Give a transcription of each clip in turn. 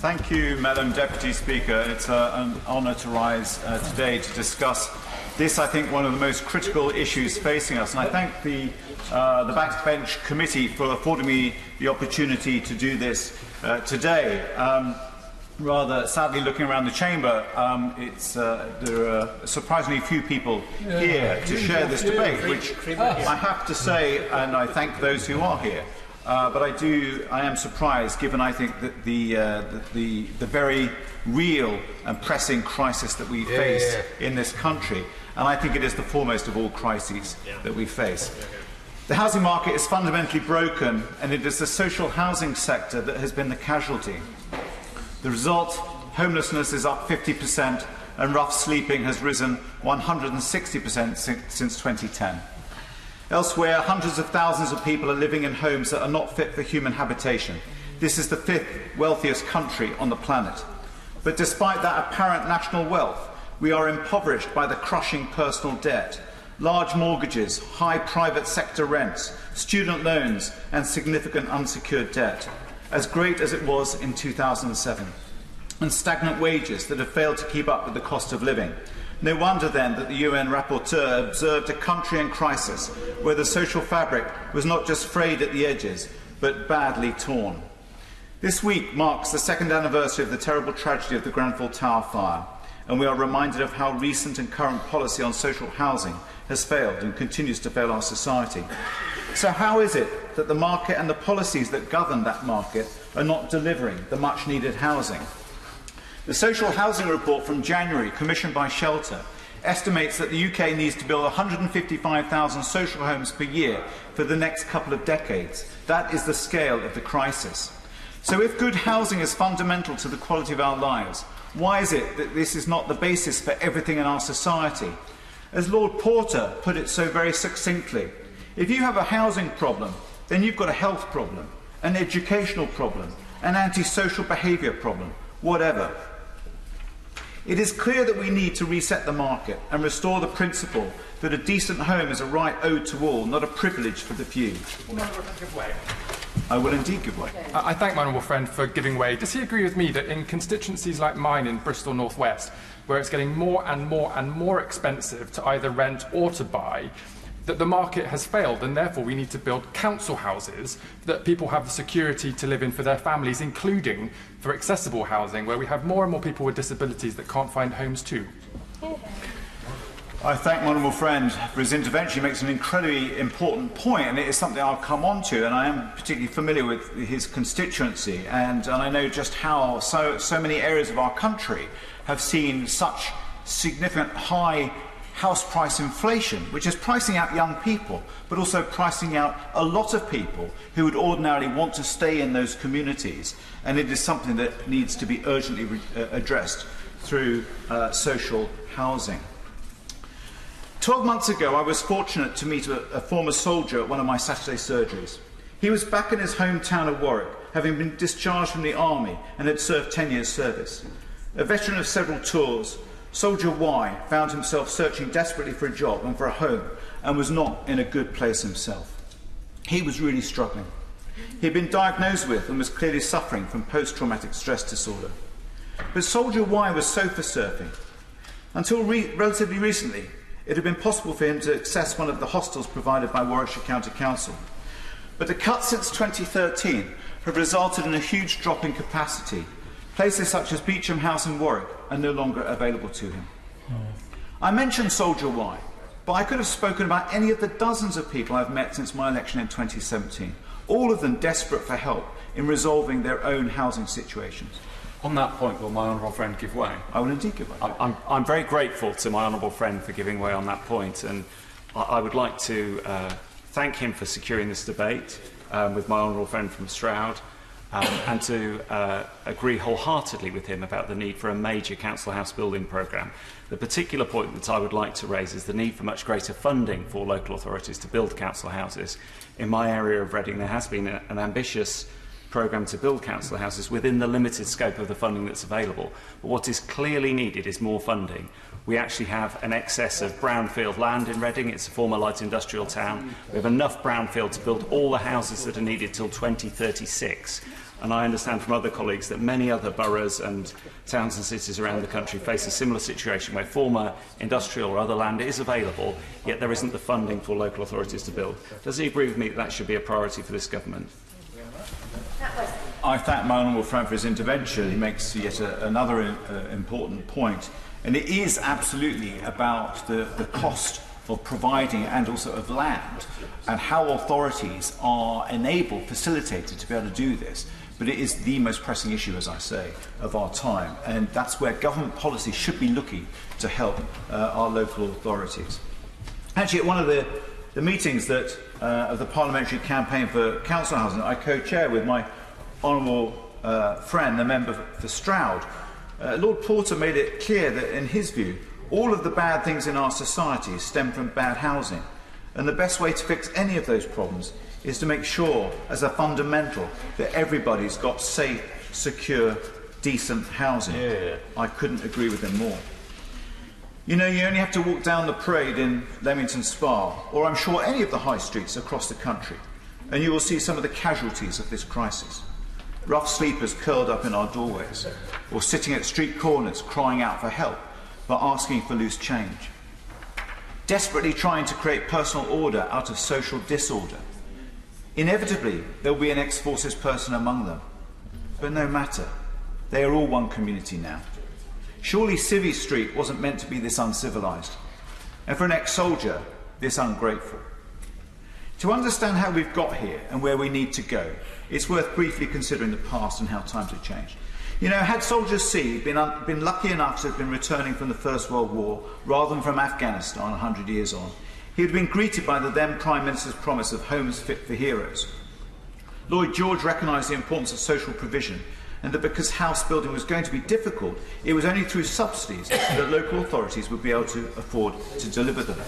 Thank you, Madam Deputy Speaker. It's an honour to rise today to discuss this, I think, one of the most critical issues facing us. And I thank the Backbench Committee for affording me the opportunity to do this today. Rather sadly, looking around the chamber, there are surprisingly few people here to share this debate, which I have to say, and I thank those who are here. But I am surprised, given I think that the very real and pressing crisis that we face in this country, and I think it is the foremost of all crises that we face. The housing market is fundamentally broken, and it is the social housing sector that has been the casualty. The result, homelessness is up 50%, and rough sleeping has risen 160% since 2010. Elsewhere, hundreds of thousands of people are living in homes that are not fit for human habitation. This is the 5th wealthiest country on the planet. But despite that apparent national wealth, we are impoverished by the crushing personal debt, large mortgages, high private sector rents, student loans, and significant unsecured debt, as great as it was in 2007, and stagnant wages that have failed to keep up with the cost of living. No wonder then that the UN rapporteur observed a country in crisis where the social fabric was not just frayed at the edges, but badly torn. This week marks the 2nd anniversary of the terrible tragedy of the Grenfell Tower fire, and we are reminded of how recent and current policy on social housing has failed and continues to fail our society. So how is it that the market and the policies that govern that market are not delivering the much-needed housing? The Social Housing Report from January, commissioned by Shelter, estimates that the UK needs to build 155,000 social homes per year for the next couple of decades. That is the scale of the crisis. So if good housing is fundamental to the quality of our lives, why is it that this is not the basis for everything in our society? As Lord Porter put it so very succinctly, if you have a housing problem, then you've got a health problem, an educational problem, an antisocial behaviour problem, whatever. It is clear that we need to reset the market and restore the principle that a decent home is a right owed to all, not a privilege for the few. I will indeed give way. I thank my honourable friend for giving way. Does he agree with me that in constituencies like mine in Bristol North West, where it's getting more and more expensive to either rent or to buy, that the market has failed, and therefore we need to build council houses that people have the security to live in for their families, including for accessible housing, where we have more and more people with disabilities that can't find homes too? I thank my honourable friend for his intervention. He makes an incredibly important point, and it is something I'll come on to, and I am particularly familiar with his constituency, and I know just how so many areas of our country have seen such significant high house price inflation, which is pricing out young people, but also pricing out a lot of people who would ordinarily want to stay in those communities. And it is something that needs to be urgently addressed through social housing. 12 months ago, I was fortunate to meet a former soldier at one of my Saturday surgeries. He was back in his hometown of Warwick, having been discharged from the army and had served 10 years' service. A veteran of several tours, Soldier Y found himself searching desperately for a job and for a home, and was not in a good place himself. He was really struggling. He had been diagnosed with and was clearly suffering from post-traumatic stress disorder. But Soldier Y was sofa surfing. Until relatively recently, it had been possible for him to access one of the hostels provided by Warwickshire County Council. But the cuts since 2013 have resulted in a huge drop in capacity. Places such as Beecham House in Warwick are no longer available to him. I mentioned Soldier Y, but I could have spoken about any of the dozens of people I've met since my election in 2017, all of them desperate for help in resolving their own housing situations. On that point, will my honourable friend give way? I will indeed give way. I'm very grateful to my honourable friend for giving way on that point, and I would like to thank him for securing this debate with my honourable friend from Stroud, and to agree wholeheartedly with him about the need for a major council house building programme. The particular point that I would like to raise is the need for much greater funding for local authorities to build council houses. In my area of Reading, there has been an ambitious programme to build council houses within the limited scope of the funding that's available. But what is clearly needed is more funding. We actually have an excess of brownfield land in Reading. It's a former light industrial town. We have enough brownfield to build all the houses that are needed till 2036. And I understand from other colleagues that many other boroughs and towns and cities around the country face a similar situation where former industrial or other land is available, yet there isn't the funding for local authorities to build. Does he agree with me that that should be a priority for this government? I thank my honourable friend for his intervention. He makes yet another important point. And it is absolutely about the cost of providing and also of land and how authorities are enabled, facilitated to be able to do this. But it is the most pressing issue, as I say, of our time. And that's where government policy should be looking to help our local authorities. Actually, at one of the meetings that, of the Parliamentary Campaign for Council Housing, I co-chair with my honourable friend, the member for Stroud, Lord Porter made it clear that, in his view, all of the bad things in our society stem from bad housing. And the best way to fix any of those problems is to make sure, as a fundamental, that everybody's got safe, secure, decent housing. Yeah. I couldn't agree with him more. You know, you only have to walk down the parade in Leamington Spa, or I'm sure any of the high streets across the country, and you will see some of the casualties of this crisis. Rough sleepers curled up in our doorways, or sitting at street corners crying out for help, but asking for loose change. Desperately trying to create personal order out of social disorder. Inevitably, there will be an ex-forces person among them. But no matter, they are all one community now. Surely Civvy Street wasn't meant to be this uncivilised, and for an ex-soldier, this ungrateful. To understand how we've got here and where we need to go, it's worth briefly considering the past and how times have changed. You know, had Soldier C been lucky enough to have been returning from the First World War rather than from Afghanistan 100 years on, he had been greeted by the then Prime Minister's promise of homes fit for heroes. Lloyd George recognised the importance of social provision, and that because house building was going to be difficult, it was only through subsidies that local authorities would be able to afford to deliver them.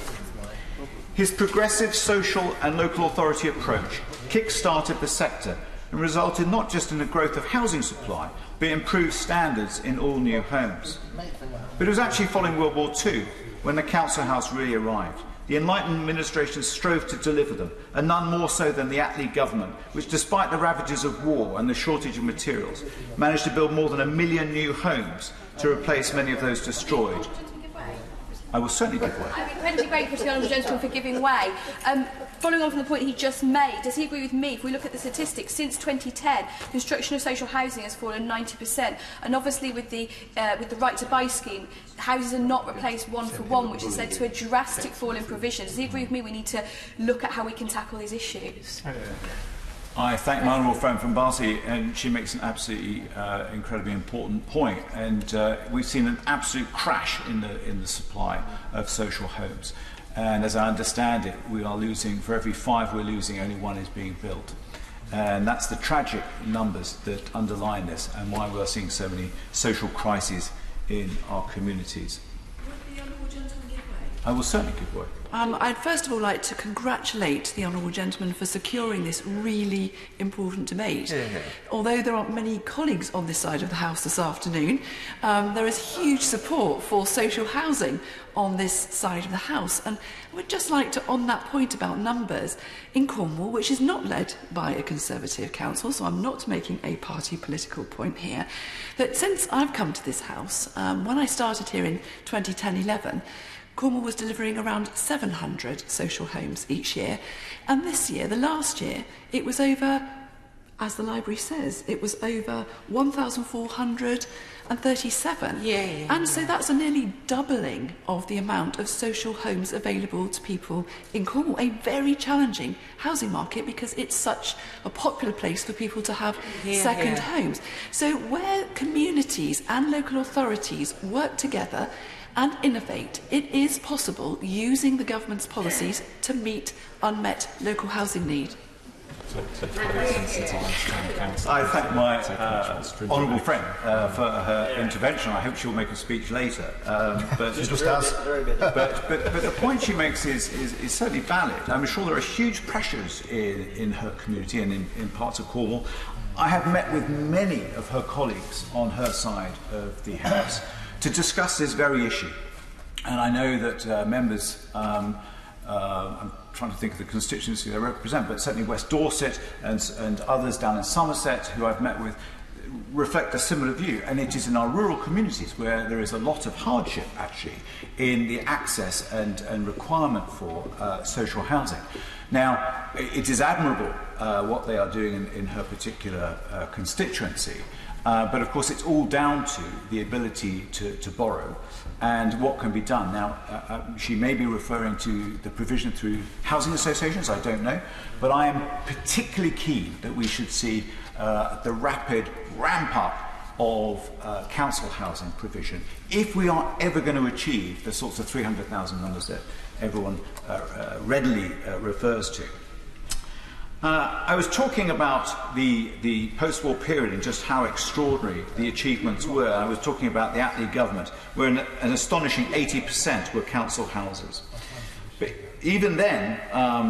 His progressive social and local authority approach kick-started the sector and resulted not just in the growth of housing supply, but improved standards in all new homes. But it was actually following World War II when the council house really arrived. The Enlightened administration strove to deliver them, and none more so than the Attlee government, which, despite the ravages of war and the shortage of materials, managed to build more than 1 million new homes to replace many of those destroyed. I will certainly give way. I'm incredibly grateful to the Honourable Gentleman for giving way. Following on from the point he just made, does he agree with me? If we look at the statistics, since 2010, construction of social housing has fallen 90%, and obviously with the Right to Buy scheme, houses are not replaced one for one, which has led to a drastic fall in provision. Does he agree with me? We need to look at how we can tackle these issues. I thank my honourable friend from Barnsley, and she makes an absolutely incredibly important point. And we've seen an absolute crash in the supply of social homes. And as I understand it, we are losing, for every 5 we're losing, only 1 is being built. And that's the tragic numbers that underline this, and why we are seeing so many social crises in our communities. Would the Honourable Gentleman give way? I will certainly give way. I'd first of all like to congratulate the Honourable Gentleman for securing this really important debate. Although there aren't many colleagues on this side of the House this afternoon, there is huge support for social housing on this side of the House. And I would just like to, on that point about numbers, in Cornwall, which is not led by a Conservative council, so I'm not making a party political point here, that since I've come to this House, when I started here in 2010-11, Cornwall was delivering around 700 social homes each year. And this year, the last year, it was over, as the library says, it was over 1,437. And so that's a nearly doubling of the amount of social homes available to people in Cornwall. A very challenging housing market because it's such a popular place for people to have second homes. So where communities and local authorities work together and innovate, it is possible, using the government's policies, to meet unmet local housing need. I thank my honourable friend for her intervention. I hope she'll make a speech later. But the point she makes is certainly valid. I'm sure there are huge pressures in her community and in parts of Cornwall. I have met with many of her colleagues on her side of the House to discuss this very issue. And I know that members, I'm trying to think of the constituency they represent, but certainly West Dorset and others down in Somerset who I've met with reflect a similar view. And it is in our rural communities where there is a lot of hardship, actually, in the access and requirement for social housing. Now, it is admirable what they are doing in her particular constituency, but of course it's all down to the ability to borrow and what can be done. Now, she may be referring to the provision through housing associations, I don't know, but I am particularly keen that we should see the rapid ramp up of council housing provision if we are ever going to achieve the sorts of 300,000 numbers that everyone readily refers to. I was talking about the post-war period and just how extraordinary the achievements were. I was talking about the Attlee government, where an astonishing 80% were council houses. But even then,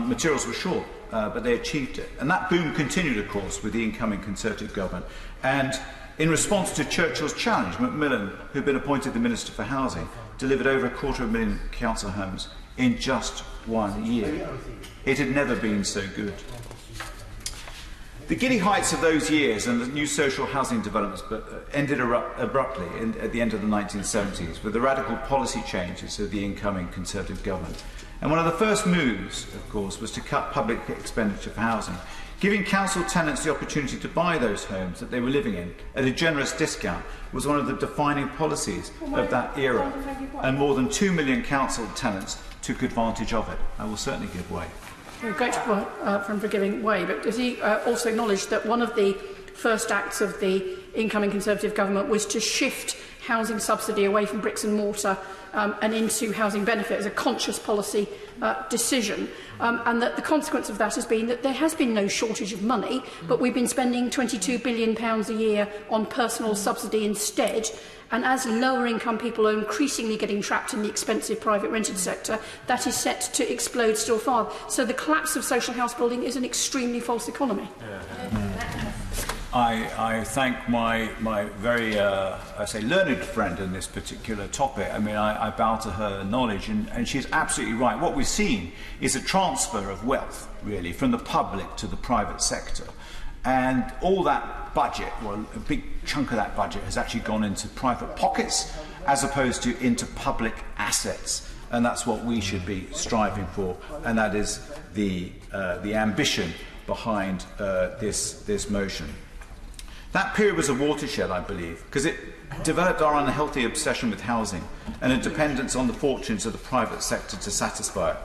materials were short, but they achieved it. And that boom continued, of course, with the incoming Conservative government. And in response to Churchill's challenge, Macmillan, who had been appointed the Minister for Housing, delivered over 250,000 council homes in just 1 year. It had never been so good. The giddy heights of those years and the new social housing developments ended abruptly at the end of the 1970s with the radical policy changes of the incoming Conservative government. And one of the first moves, of course, was to cut public expenditure for housing, giving council tenants the opportunity to buy those homes that they were living in at a generous discount was one of the defining policies of that era. And more than 2 million council tenants took advantage of it. I will certainly give way. Great from for giving way, but does he also acknowledge that one of the first acts of the incoming Conservative government was to shift housing subsidy away from bricks and mortar and into housing benefit as a conscious policy decision, and that the consequence of that has been that there has been no shortage of money, but we've been spending £22 billion a year on personal subsidy instead. And as lower income people are increasingly getting trapped in the expensive private rented sector, that is set to explode still farther. So the collapse of social house building is an extremely false economy. I thank my very, I say, learned friend in this particular topic. I mean, I bow to her knowledge, and she's absolutely right. What we've seen is a transfer of wealth, really, from the public to the private sector. And all that budget, well, a big chunk of that budget has actually gone into private pockets as opposed to into public assets. And that's what we should be striving for. And that is the ambition behind this motion. That period was a watershed, I believe, because it developed our unhealthy obsession with housing and a dependence on the fortunes of the private sector to satisfy it.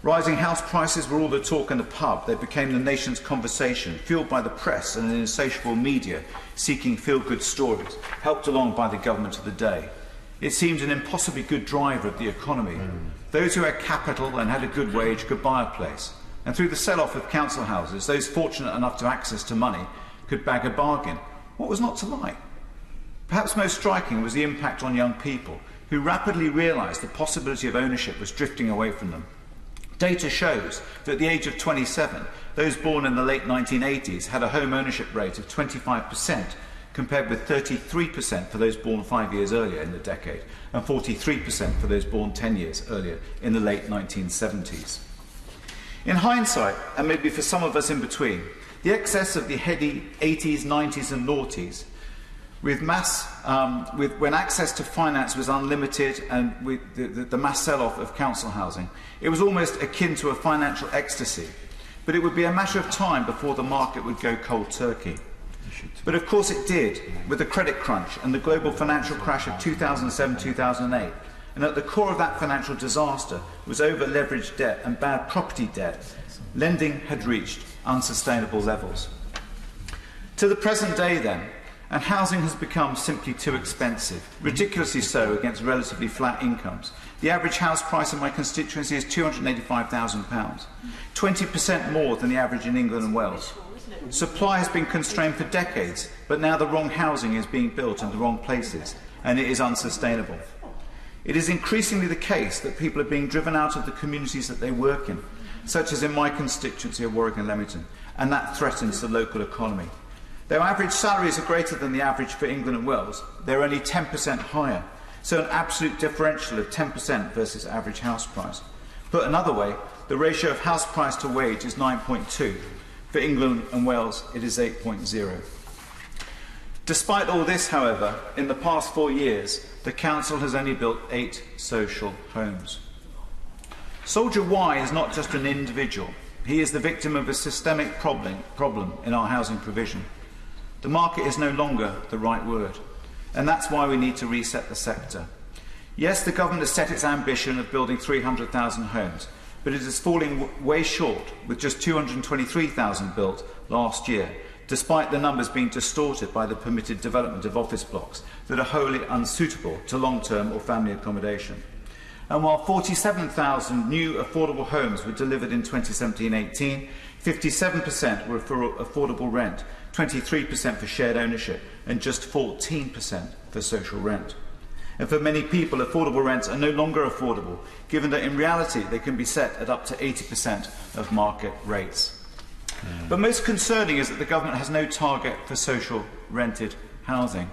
Rising house prices were all the talk in the pub. They became the nation's conversation, fueled by the press and an insatiable media seeking feel-good stories, helped along by the government of the day. It seemed an impossibly good driver of the economy. Those who had capital and had a good wage could buy a place. And through the sell-off of council houses, those fortunate enough to access to money could bag a bargain. What was not to like? Perhaps most striking was the impact on young people, who rapidly realised the possibility of ownership was drifting away from them. Data shows that at the age of 27, those born in the late 1980s had a home ownership rate of 25%, compared with 33% for those born 5 years earlier in the decade, and 43% for those born 10 years earlier in the late 1970s. In hindsight, and maybe for some of us in between, the excess of the heady 80s, 90s and noughties, when access to finance was unlimited and with the mass sell-off of council housing, it was almost akin to a financial ecstasy. But it would be a matter of time before the market would go cold turkey. But of course it did, with the credit crunch and the global financial crash of 2007-2008. And at the core of that financial disaster was over-leveraged debt and bad property debt. Lending had reached unsustainable levels. To the present day then, and housing has become simply too expensive, ridiculously so against relatively flat incomes. The average house price in my constituency is £285,000, 20% more than the average in England and Wales. Supply has been constrained for decades, but now the wrong housing is being built in the wrong places, and it is unsustainable. It is increasingly the case that people are being driven out of the communities that they work in, such as in my constituency of Warwick and Leamington, and that threatens the local economy. Though average salaries are greater than the average for England and Wales, they're only 10% higher, so an absolute differential of 10% versus average house price. Put another way, the ratio of house price to wage is 9.2. For England and Wales, it is 8.0. Despite all this, however, in the past 4 years, the Council has only built 8 social homes. Soldier Y is not just an individual. He is the victim of a systemic problem in our housing provision. The market is no longer the right word, and that's why we need to reset the sector. Yes, the government has set its ambition of building 300,000 homes, but it is falling way short, with just 223,000 built last year, despite the numbers being distorted by the permitted development of office blocks that are wholly unsuitable to long-term or family accommodation. And while 47,000 new affordable homes were delivered in 2017-18, 57% were for affordable rent, 23% for shared ownership, and just 14% for social rent. And for many people, affordable rents are no longer affordable, given that in reality they can be set at up to 80% of market rates. But most concerning is that the government has no target for social rented housing.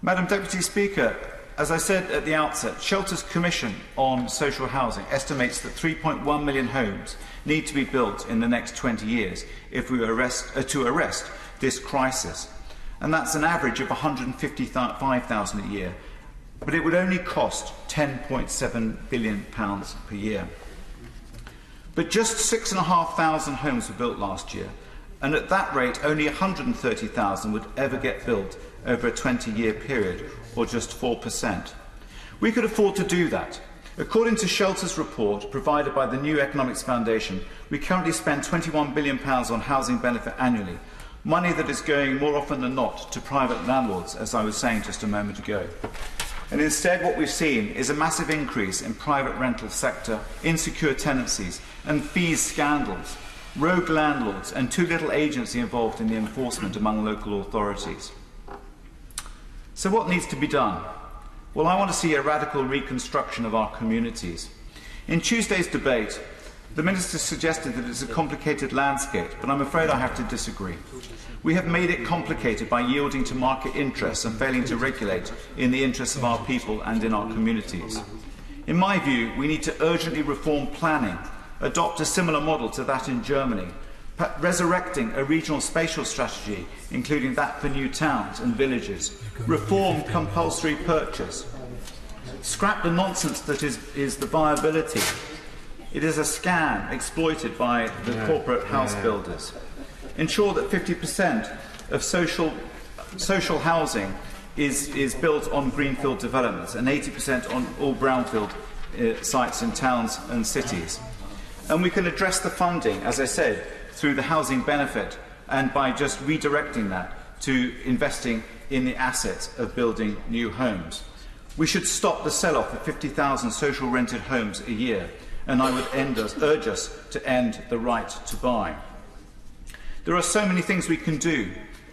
Madam Deputy Speaker, as I said at the outset, Shelter's Commission on Social Housing estimates that 3.1 million homes need to be built in the next 20 years if we to arrest this crisis. And that's an average of 155,000 a year. But it would only cost £10.7 billion per year. But just 6,500 homes were built last year, and at that rate only 130,000 would ever get built over a 20-year period, or just 4%. We could afford to do that. According to Shelter's report provided by the New Economics Foundation, we currently spend £21 billion on housing benefit annually, money that is going more often than not to private landlords, as I was saying just a moment ago. And instead what we've seen is a massive increase in private rental sector, insecure tenancies and fees scandals, rogue landlords and too little agency involved in the enforcement among local authorities. So what needs to be done? Well, I want to see a radical reconstruction of our communities. In Tuesday's debate, the Minister suggested that it's a complicated landscape, but I'm afraid I have to disagree. We have made it complicated by yielding to market interests and failing to regulate in the interests of our people and in our communities. In my view, we need to urgently reform planning, adopt a similar model to that in Germany, resurrecting a regional spatial strategy, including that for new towns and villages, reform compulsory purchase, scrap the nonsense that is the viability. It is a scam exploited by the corporate house builders. Ensure that 50% of social housing is built on greenfield developments and 80% on all brownfield sites in towns and cities. And we can address the funding, as I said, through the housing benefit and by just redirecting that to investing in the assets of building new homes. We should stop the sell-off of 50,000 social rented homes a year, and I would urge us to end the right to buy. There are so many things we can do,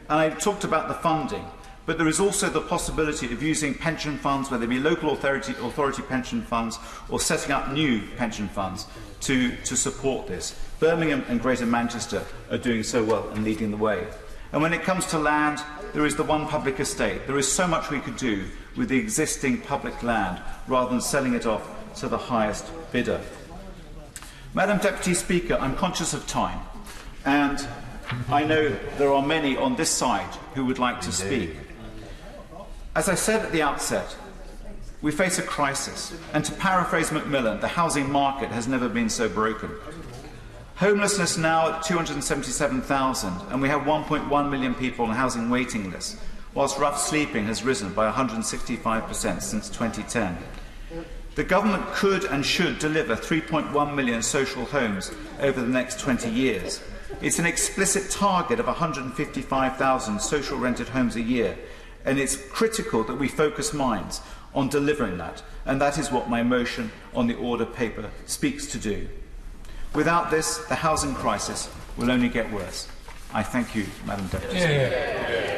and I've talked about the funding, but there is also the possibility of using pension funds, whether they be local authority pension funds or setting up new pension funds to support this. Birmingham and Greater Manchester are doing so well and leading the way. And when it comes to land, there is the one public estate. There is so much we could do with the existing public land rather than selling it off to the highest bidder. Madam Deputy Speaker, I'm conscious of time, and I know there are many on this side who would like to speak. As I said at the outset, we face a crisis, and to paraphrase Macmillan, the housing market has never been so broken. Homelessness now at 277,000, and we have 1.1 million people on housing waiting lists, whilst rough sleeping has risen by 165% since 2010. The government could and should deliver 3.1 million social homes over the next 20 years. It's an explicit target of 155,000 social rented homes a year, and it's critical that we focus minds on delivering that, and that is what my motion on the order paper speaks to do. Without this, the housing crisis will only get worse. I thank you, Madam Deputy Speaker.